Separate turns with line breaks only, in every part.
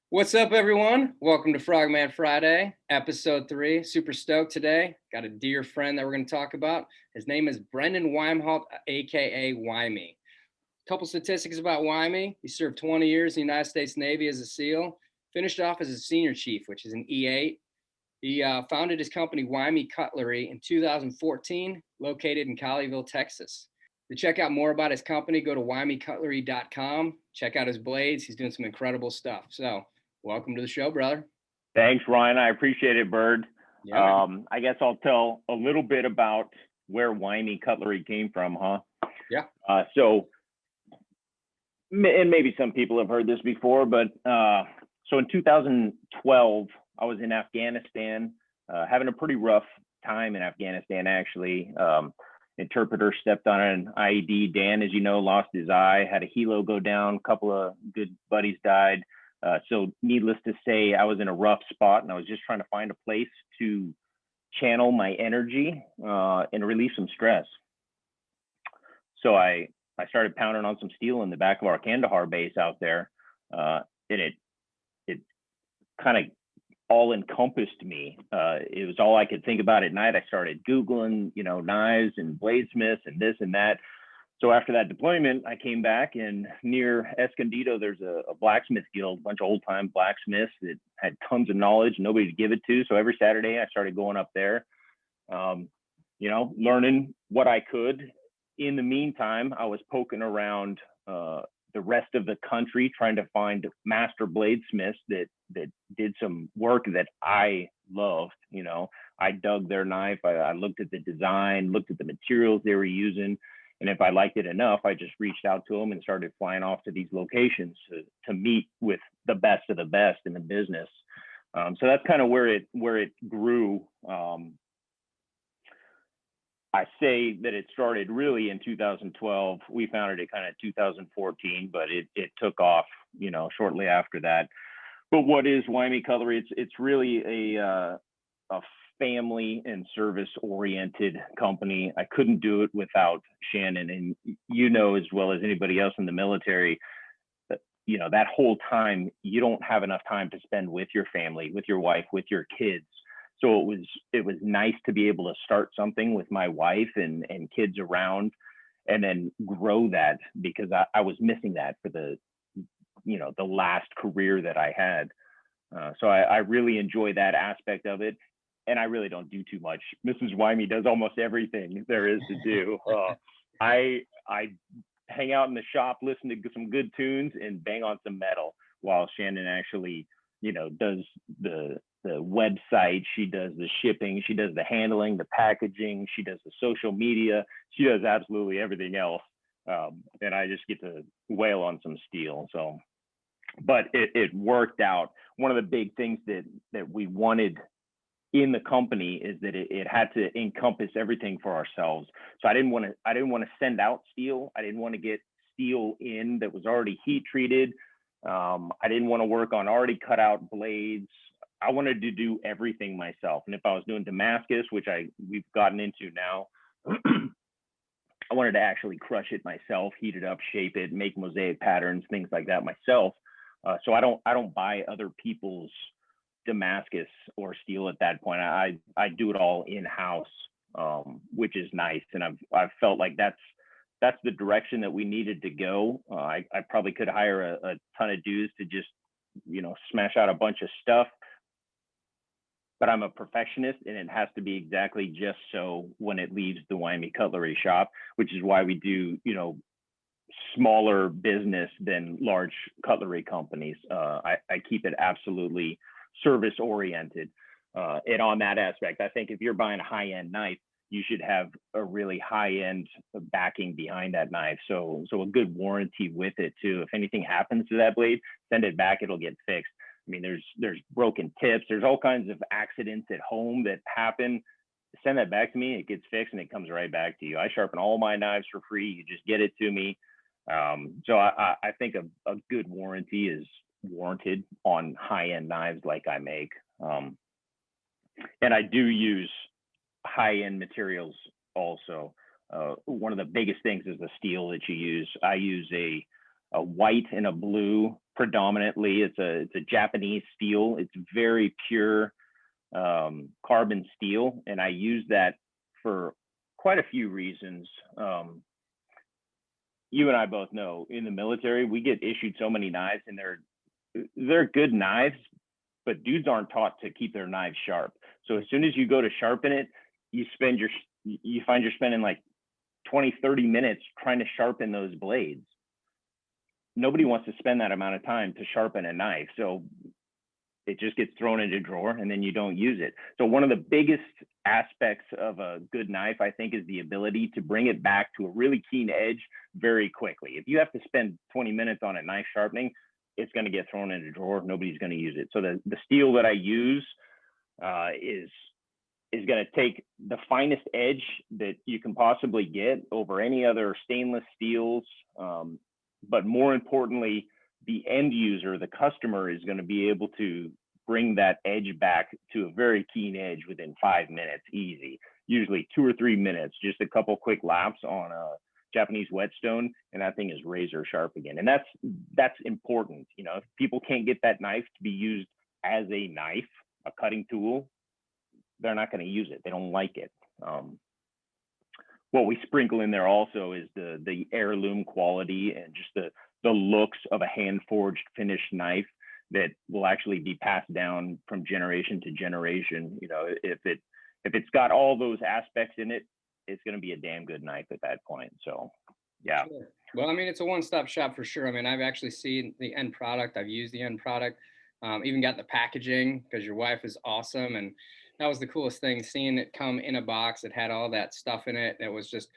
What's up, everyone? Welcome to Frogman Friday, episode 3. Super stoked today. Got a dear friend that we're going to talk about. His name is Brendan Weimholt, aka Weimy. Couple statistics about Weimy. He served 20 years in the United States Navy as a SEAL, finished off as a senior chief, which is an E8. He founded his company, Weimy Cutlery, in 2014, located in Colleyville, Texas. To check out more about his company, go to weimycutlery.com. Check out his blades. He's doing some incredible stuff. So, welcome to the show, brother.
Thanks, Ryan. I appreciate it, Bird.
Yeah,
I guess I'll tell a little bit about where Weimy Cutlery came from, huh?
Yeah.
And maybe some people have heard this before, but so in 2012, I was in Afghanistan, having a pretty rough time in Afghanistan, actually. Interpreter stepped on an IED. Dan, as you know, lost his eye, had a helo go down, a couple of good buddies died. So needless to say, I was in a rough spot and I was just trying to find a place to channel my energy and relieve some stress. So I started pounding on some steel in the back of our Kandahar base out there. And it kind of all encompassed me. It was all I could think about at night. I started Googling, knives and bladesmiths and this and that. So after that deployment, I came back, and near Escondido, there's a blacksmith guild, a bunch of old time blacksmiths that had tons of knowledge, nobody to give it to. So every Saturday I started going up there, learning what I could. In the meantime, I was poking around the rest of the country, trying to find master bladesmiths that did some work that I loved. I dug their knife. I looked at the design, looked at the materials they were using. And if I liked it enough, I just reached out to them and started flying off to these locations to meet with the best of the best in the business. So that's kind of where it grew. I say that it started really in 2012. We founded it kind of 2014, but it took off, shortly after that. But what is Weimy Cutlery? It's really a family and service oriented company. I couldn't do it without Shannon, and as well as anybody else in the military, that whole time you don't have enough time to spend with your family, with your wife, with your kids. So it was nice to be able to start something with my wife and kids around, and then grow that, because I was missing that for the last career that I had. So I really enjoy that aspect of it. And I really don't do too much. Mrs. Weimy does almost everything there is to do. I hang out in the shop, listen to some good tunes, and bang on some metal, while Shannon actually, does the website. She does the shipping. She does the handling, the packaging. She does the social media. She does absolutely everything else. And I just get to wail on some steel. So, but it worked out. One of the big things that we wanted in the company is that it had to encompass everything for ourselves. So I didn't want to send out steel. I didn't want to get steel in that was already heat treated. I didn't want to work on already cut out blades. I wanted to do everything myself. And if I was doing Damascus, which we've gotten into now, I wanted to actually crush it myself, heat it up, shape it, make mosaic patterns, things like that myself. So I don't buy other people's Damascus or steel at that point. I do it all in-house, which is nice, and I've felt like that's the direction that we needed to go. I probably could hire a ton of dudes to just smash out a bunch of stuff, but I'm a perfectionist, and it has to be exactly just so when it leaves the Weimy Cutlery shop, which is why we do smaller business than large cutlery companies. I keep it absolutely service oriented. And on that aspect, I think if you're buying a high-end knife, you should have a really high-end backing behind that knife. So a good warranty with it too. If anything happens to that blade, send it back, it'll get fixed. I mean, there's broken tips, there's all kinds of accidents at home that happen. Send that back to me, it gets fixed, and it comes right back to you. I sharpen all my knives for free. You just get it to me. So I think a good warranty is warranted on high-end knives like I make. And I do use high-end materials also. One of the biggest things is the steel that you use. I use a white and a blue predominantly. It's a Japanese steel. It's very pure carbon steel, and I use that for quite a few reasons. You and I both know in the military we get issued so many knives, and they're good knives, but dudes aren't taught to keep their knives sharp. So as soon as you go to sharpen it, you find you're spending like 20-30 minutes trying to sharpen those blades. Nobody wants to spend that amount of time to sharpen a knife, so it just gets thrown into a drawer and then you don't use it. So one of the biggest aspects of a good knife, I think, is the ability to bring it back to a really keen edge very quickly. If you have to spend 20 minutes on a knife sharpening, it's going to get thrown in a drawer. Nobody's going to use it. So the steel that I use is going to take the finest edge that you can possibly get over any other stainless steels. But more importantly, the end user, the customer, is going to be able to bring that edge back to a very keen edge within 5 minutes, easy. Usually 2 or 3 minutes, just a couple quick laps on a Japanese whetstone, and that thing is razor sharp again. And that's important. You know, if people can't get that knife to be used as a knife, a cutting tool, they're not going to use it. They don't like it. What we sprinkle in there also is the heirloom quality and just the looks of a hand forged finished knife that will actually be passed down from generation to generation. You know, if it's got all those aspects in it, it's going to be a damn good knife at that point. So, yeah.
Sure. Well, I mean, it's a one-stop shop for sure. I mean, I've actually seen the end product. I've used the end product. Even got the packaging because your wife is awesome, and that was the coolest thing. Seeing it come in a box that had all that stuff in it. It was just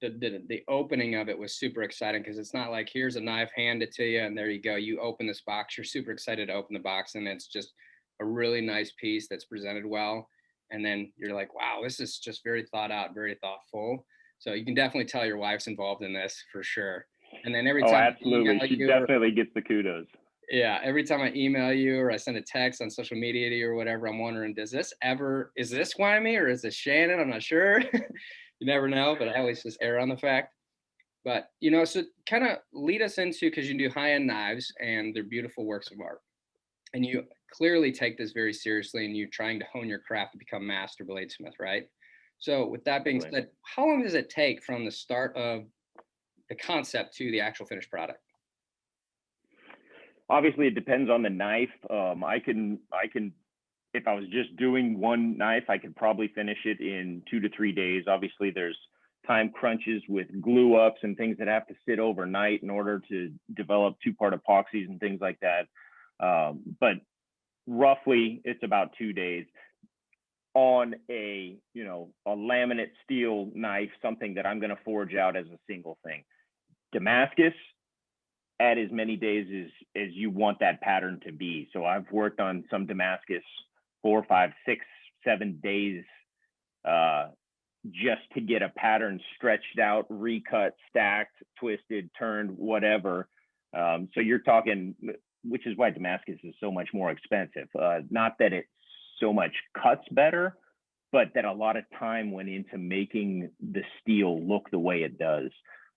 the opening of it was super exciting because it's not like here's a knife, hand it to you, and there you go. You open this box. You're super excited to open the box, and it's just a really nice piece that's presented well. And then you're like, wow, this is just very thought out, very thoughtful. So you can definitely tell your wife's involved in this for sure. And then every time
absolutely, she definitely gets the kudos.
Yeah, every time I email you or I send a text on social media to you or whatever, I'm wondering, is this Weimy or is this Shannon? I'm not sure. You never know, but I always just err on the fact. But, you know, so kind of lead us into, because you do high-end knives and they're beautiful works of art. And you clearly take this very seriously and you're trying to hone your craft to become master bladesmith, right? So with that being said, how long does it take from the start of the concept to the actual finished product?
Obviously, it depends on the knife. I can, if I was just doing one knife, I could probably finish it in 2 to 3 days. Obviously, there's time crunches with glue ups and things that have to sit overnight in order to develop 2-part epoxies and things like that. But roughly, it's about 2 days on a laminate steel knife, something that I'm going to forge out as a single thing. Damascus, add as many days as you want that pattern to be. So I've worked on some Damascus 4, 5, 6, 7 days just to get a pattern stretched out, recut, stacked, twisted, turned, whatever. So you're talking, which is why Damascus is so much more expensive. Not that it so much cuts better, but that a lot of time went into making the steel look the way it does.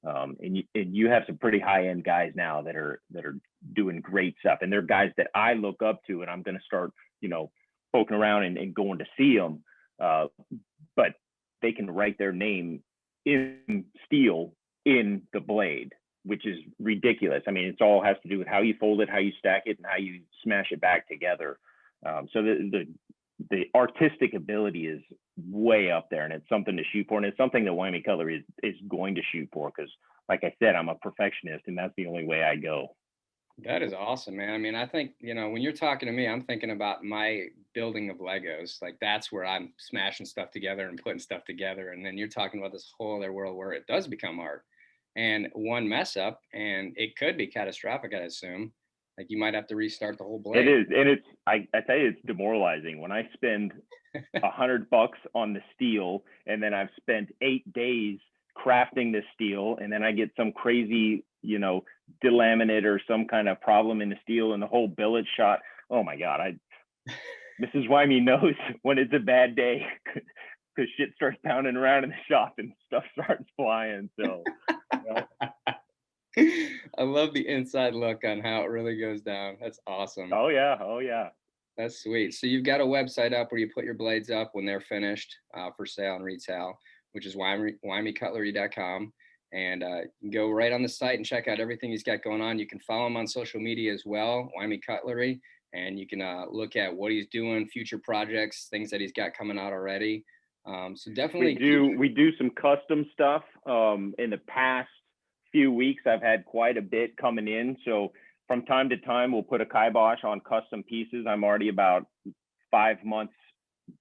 And you have some pretty high-end guys now that are doing great stuff, and they're guys that I look up to, and I'm going to start, poking around and going to see them. But they can write their name in steel in the blade, which is ridiculous. I mean, it's all has to do with how you fold it, how you stack it, and how you smash it back together. So the artistic ability is way up there, and it's something to shoot for, and it's something that Weimy Cutlery is going to shoot for, because like I said, I'm a perfectionist, and that's the only way I go.
That is awesome, man. I mean, I think, when you're talking to me, I'm thinking about my building of Legos. Like that's where I'm smashing stuff together and putting stuff together. And then you're talking about this whole other world where it does become art, and one mess up and it could be catastrophic, I assume. Like you might have to restart the whole blade.
It is. And I tell you, it's demoralizing when I spend $100 on the steel, and then I've spent 8 days crafting the steel, and then I get some crazy, delaminate or some kind of problem in the steel, and the whole billet shot. Oh my God. Mrs. Weimy knows when it's a bad day, because shit starts pounding around in the shop and stuff starts flying. So,
I love the inside look on how it really goes down. That's awesome.
Oh yeah, oh yeah.
That's sweet. So you've got a website up where you put your blades up when they're finished for sale and retail, which is WeimyCutlery.com. And you can go right on the site and check out everything he's got going on. You can follow him on social media as well, Weimy Cutlery, and you can look at what he's doing, future projects, things that he's got coming out already. So definitely
We do some custom stuff. In the past few weeks, I've had quite a bit coming in. So from time to time, we'll put a kibosh on custom pieces. I'm already about 5 months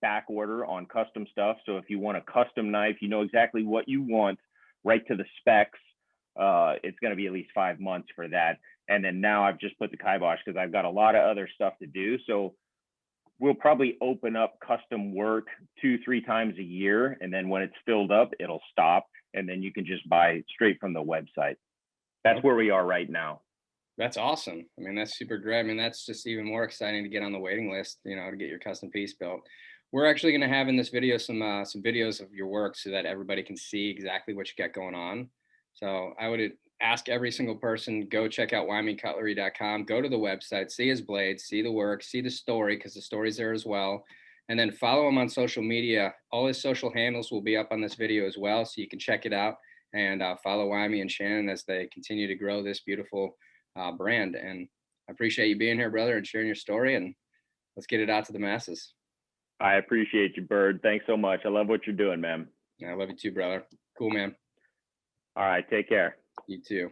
back order on custom stuff. So if you want a custom knife, you know exactly what you want, right to the specs. It's going to be at least 5 months for that. And then now I've just put the kibosh because I've got a lot of other stuff to do. So we'll probably open up custom work 2-3 times a year. And then when it's filled up, it'll stop. And then you can just buy straight from the website. That's where we are right now.
That's awesome. I mean, that's super great. I mean, that's just even more exciting to get on the waiting list, to get your custom piece built. We're actually going to have in this video some videos of your work so that everybody can see exactly what you got going on. So I would ask every single person, go check out WeimyCutlery.com, go to the website, see his blades, see the work, see the story, because the story's there as well. And then follow him on social media. All his social handles will be up on this video as well, so you can check it out and follow Weimy and Shannon as they continue to grow this beautiful brand. And I appreciate you being here, brother, and sharing your story, and let's get it out to the masses.
I appreciate you, Bird. Thanks so much. I love what you're doing, man.
I love you too, brother. Cool, man.
All right, take care.
You too.